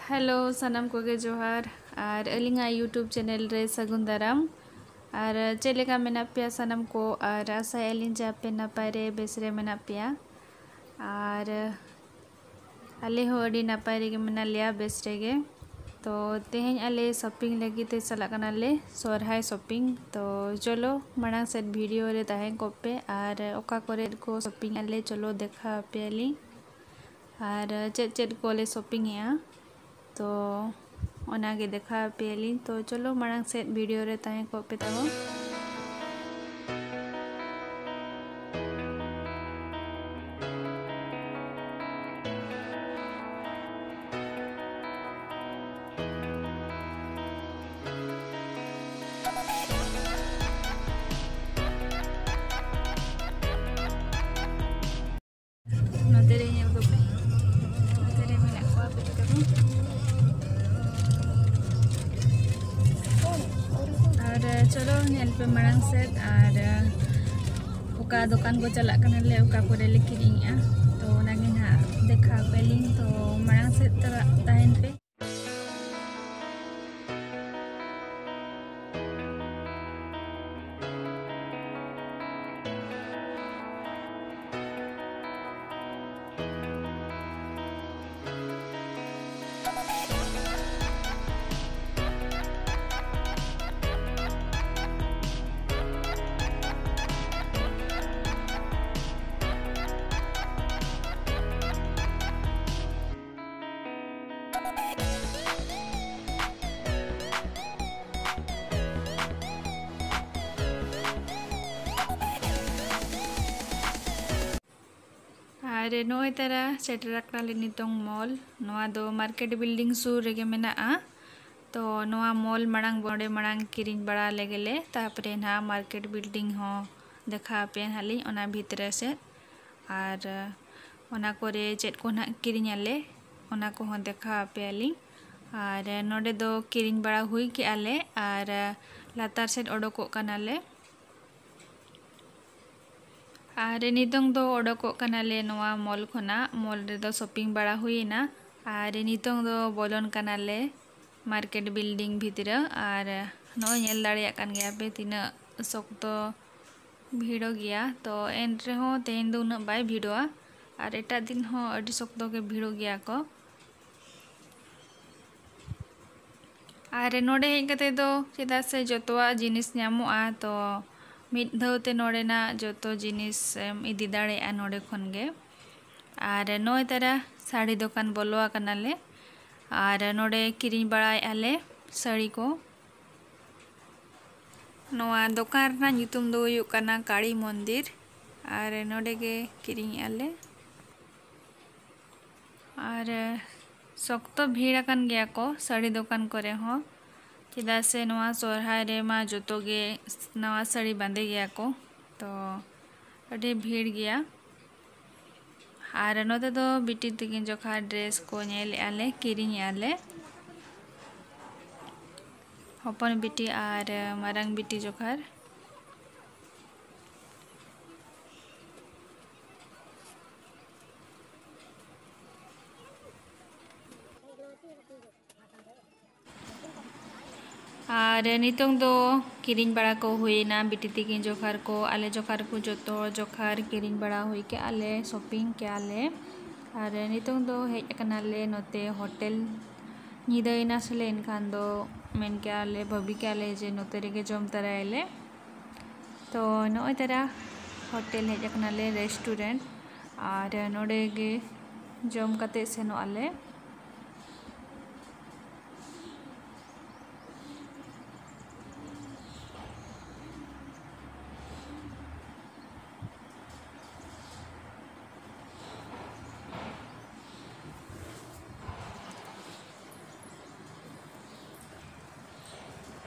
Hello सनम कोगे जोहार और अलिंगा YouTube channel रे सगुन दाराम और चेलेका मेना पिया सनम को और आशा एलिन जापे नपाय रे बेस रे मेना पिया और आले हो अडी नपाय रे मेना लिया बेस रेगे। तो तेहें आले शॉपिंग लगी ते चला कना ले सोहराय शॉपिंग। तो चलो मांग सेट वीडियो रे ताहें कोपे और ओका करे को शॉपिंग आले चलो देखा पे आली और चेद को ले शॉपिंग है तो ओनागे देखा पेली। तो चलो मांग सेट वीडियो रे ताहें को पे ताहो नोते रे ñel ko pe नोते रे मेना को पे ताहो और चलो ñel पे मांग सेट और उका दुकान को चला कना ले उका कोरे ले किरिंगा तो ओनागे ना देखा पेली। तो मांग सेट ताहें पे अरे नोय तारा सेटराकना ले नितोंग मॉल नोआ दो मार्केट बिल्डिंग सुर रेगे मेना तो नोआ मॉल मांग बड़े मांग किरिंग बड़ा लेगेले तापरे ना मार्केट बिल्डिंग हो देखा पे हाली ओना भीतर से और ओना कोरे चेद को ना किरिंग आले ओना को हो देखा पे आली और नोडे दो किरिंग बड़ा हुई के आले और लातार सेट ओडोको कनाले और नितोंग दो ओडोको कनाले नोआ मॉल खोना मॉल रे दो शॉपिंग बड़ा हुईना और नितोंग दो बोलोन कनाले मार्केट बिल्डिंग भीतर और नोय नेल दाड़िया कान गया पे तीना शक्तो भीड़ो गया। तो एन रे हो तेन दो उना बाय भीड़ोआ और एटा दिन हो अडी शक्तो के भीड़ो गया को और नोडे हेज कते दो चेदा से जतोआ जिनिस न्यामोआ तो मिद धौते नोडेना जतो जिनिस इदी दाड़ेआ नोडे खनगे और नोय तारा साड़ी दुकान बोलोआ कनाले और नोडे किरिंग बड़ाय आले साड़ी को नोआ दुकान ना ᱧᱩᱛᱩᱢ दो हुयुग कना काली मंदिर और नोडे गे किरिंग आले और शक्तो भीड़ अकन गया को साड़ी दुकान करे हो चेदा से नोआ सोहराय रे मा जतो गे नवा साड़ी बांधे गया को तो अड़ी भीड़ गया। और नोते दो बिटी तकिन जोखा ड्रेस को नेले आले किरिंग आले हपन बिटी और मारंग बिटी जोखार और नितोंग दो किरिंग बड़ा को हुईना बिटी तकिन जोखार को आले जोखार को जतो जोखार किरिंग बड़ा हुई के आले शॉपिंग के आले और नितोंग दो हेज कनाले नोते होटल निदाइना सले इनखान दो मेन के आले भाभी के आले जे नोते रेगे जम तरायले। तो नोय तारा होटल हेज कनाले रेस्टोरेंट और नोडे गे जम कते सेनो आले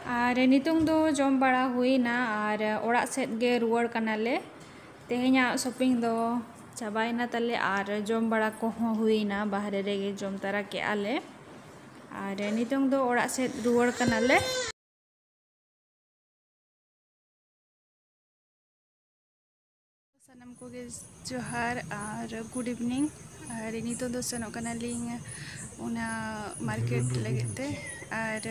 और नितोंग दो जम बड़ा हुईना और ओड़ा सेट गे रुवाड़ कनाले तेहेኛ शॉपिंग दो चाबाइना तले और जम बड़ा को हुईना बाहरे रेगे जम तारा के आले और नितोंग दो ओड़ा सेट रुवाड़ कनाले। सनम को गे जोहार और गुड इवनिंग और नितो दो सेनों कना लिंग उना मार्केट लगते और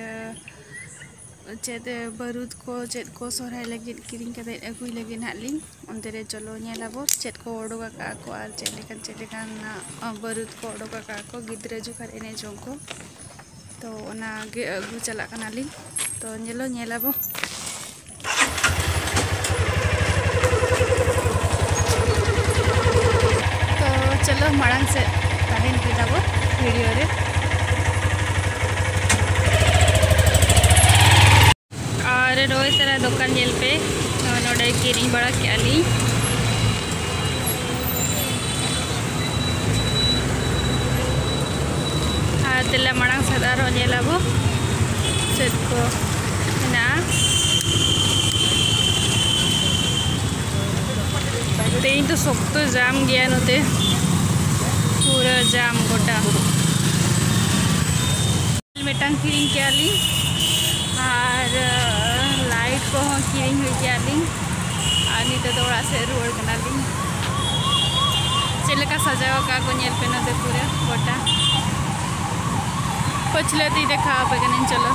चेद बारूद को सोहराय लगित किरिंग कदे अगुई लगित हालिंग उनते रे चलो नेलाबो चेद को ओडोगा का को और चेलेकान बारूद को ओडोगा का को गिद्रे जुखार एने जोंको तो उना गे अगु चला कना लिंग तो नेलाबो तो चलो माड़ांग से ताहेन पेदाबो वीडियो रे और रोज तरह दुकान जेल पे नोडे किरिंग बड़ा क्या तेला माड़ांग सदार जेलाबो चेद को ना तेज तो शक्त जाम गया नोते पूरा जाम गोटा मेटांग किरिंग क्या और लाइट को किरिंग हुई क्या और नित दौड़ा से रुआड़ कना चेलेका सजावा का को नेल पे नोते पूरा गोटा पछले देखा पे चलो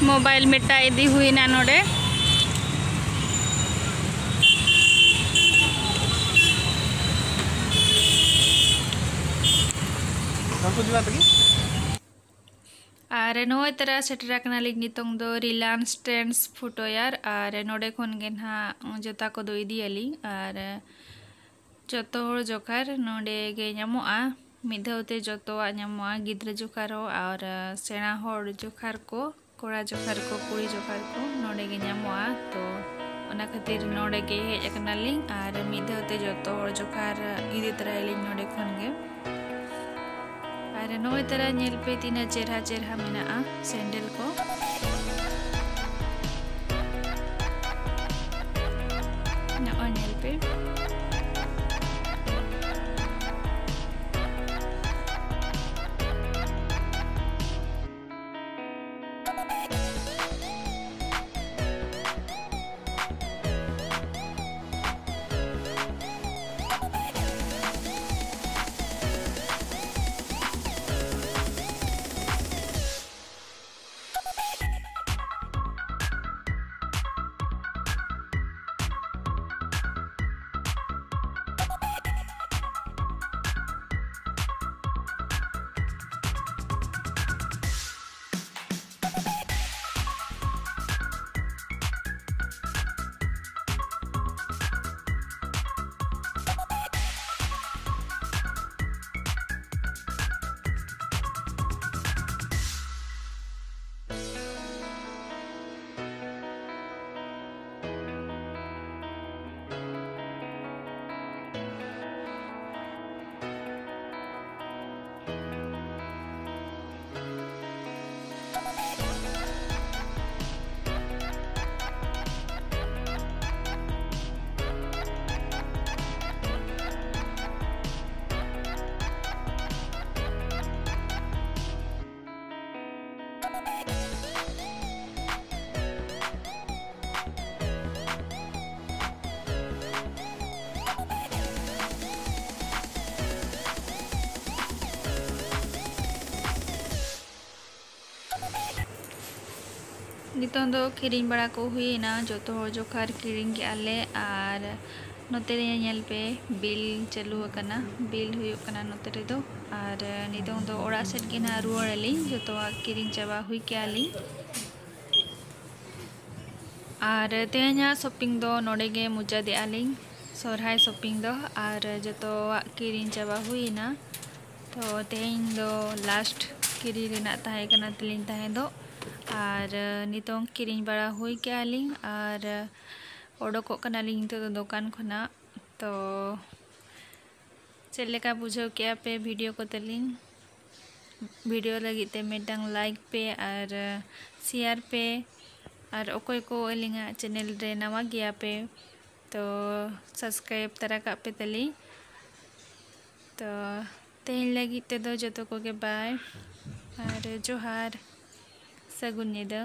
मोबाइल मेटा इदी हुई ना नोडे और नोए तरह सेटरा नितोंग दो रिलायंस ट्रेंड्स फुटोयार और नोडे खन गे ना जोता को दो इदी आली और जोतो जोखार नोडे गे नामोआ मिधावते जोतोआ नामोआ गिद्रे जोखार और सेना होड़ जोखार को कोड़ा जोखार को कुड़ी जोखार को नोडे गे नामोआ तो ओना खातिर नोडे गे हेज अकनालिंग और मिधावते जोतो होड़ जोखार इदी तरह लिंग नोडे खन गे और नोए तरह नेल पे तीना चेरहा मेना सैंडल को नोए नेल पे नितों दो किरिंग बड़ा को हुई ना जो तो जोखार किरिंग के आले और नोते नेल पे बिल चालू करना बिल हुई करना नोते रे दो और नितों दो ओड़ा सेट के ना रुआड़ आली जो तो किरिंग चाबा हुई के आली और तेहना शॉपिंग दो नोडे गे मुजा दे आली सोहराय शॉपिंग दो और जो तो किरिंग चाबा हुई ना तो तेहन दो लास्ट किरी रेना ताहे कना तलिंग ताहे दो और नितों किरिंग बड़ा हुई के आली और ओडोको कनालिंग तो दुकान खना तो चलेका बुझो क्या पे वीडियो को तलिंग वीडियो लगी ते मेडंग लाइक पे और शेयर पे और ओकोय को अलिंगा चैनल रे नवा गया पे तो सब्सक्राइब तरा का पे तली तो तेल लगी ते दो जो तो को के बाय और जोहार सगुन निदा।